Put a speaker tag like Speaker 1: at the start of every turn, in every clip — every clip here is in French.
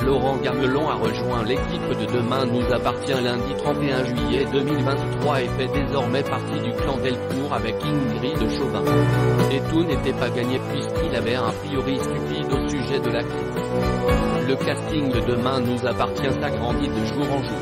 Speaker 1: Laurent Gamelon a rejoint l'équipe de Demain nous appartient lundi 31 juillet 2023 et fait désormais partie du clan Delcourt avec Ingrid Chauvin. Et tout n'était pas gagné puisqu'il avait un priori stupide au sujet de l'actrice. Le casting de Demain nous appartient s'agrandit de jour en jour.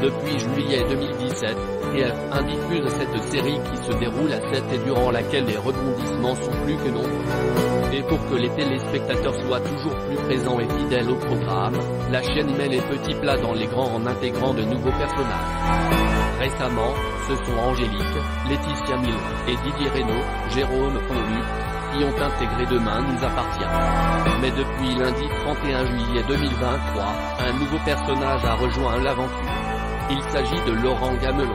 Speaker 1: Depuis juillet 2017, TF1 diffuse cette série qui se déroule à 7 et durant laquelle les rebondissements sont plus que nombreux. Et pour que les téléspectateurs soient toujours plus présents et fidèles au programme, la chaîne met les petits plats dans les grands en intégrant de nouveaux personnages. Récemment, ce sont Angélique, Laetitia Milles et Didier Reynaud, Jérôme Conlu, qui ont intégré Demain nous appartient. Mais depuis lundi 31 juillet 2023, un nouveau personnage a rejoint l'aventure. Il s'agit de Laurent Gamelon.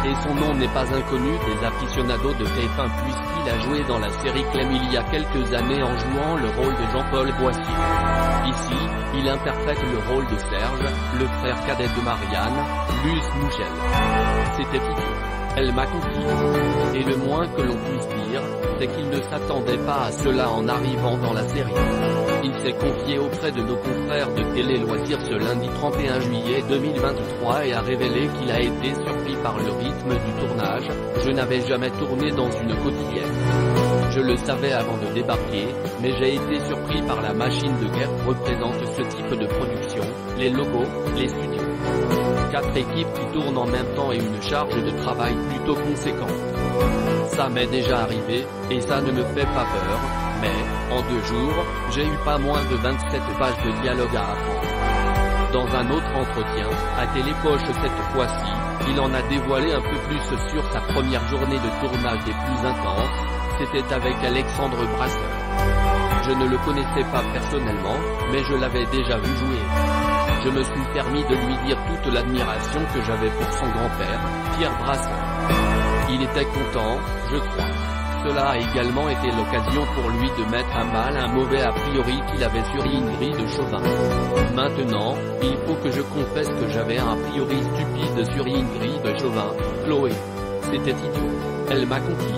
Speaker 1: Et son nom n'est pas inconnu des aficionados de TF1 puisqu'il a joué dans la série Clem il y a quelques années en jouant le rôle de Jean-Paul Boissier. Ici, il interprète le rôle de Serge, le frère cadet de Marianne, Luce Mouchel. C'était idiot. Elle m'a conquis. Et le moins que l'on puisse dire, c'est qu'il ne s'attendait pas à cela en arrivant dans la série. Il s'est confié auprès de nos confrères de Télé Loisirs ce lundi 31 juillet 2023 et a révélé qu'il a été surpris par le rythme du tournage. Je n'avais jamais tourné dans une quotidienne. Je le savais avant de débarquer, mais j'ai été surpris par la machine de guerre que représente ce type de production, les logos, les studios. 4 équipes qui tournent en même temps et une charge de travail plutôt conséquente. Ça m'est déjà arrivé, et ça ne me fait pas peur, mais, en 2 jours, j'ai eu pas moins de 27 pages de dialogue à apprendre. Dans un autre entretien, à Télépoche cette fois-ci, il en a dévoilé un peu plus sur sa première journée de tournage des plus intenses, c'était avec Alexandre Brasseur. Je ne le connaissais pas personnellement, mais je l'avais déjà vu jouer. Je me suis permis de lui dire toute l'admiration que j'avais pour son grand-père, Pierre Brasseur. Il était content, je crois. Cela a également été l'occasion pour lui de mettre à mal un mauvais a priori qu'il avait sur Ingrid Chauvin. Maintenant, il faut que je confesse que j'avais un a priori stupide sur Ingrid Chauvin, Chloé. C'était idiot. Elle m'a conquis.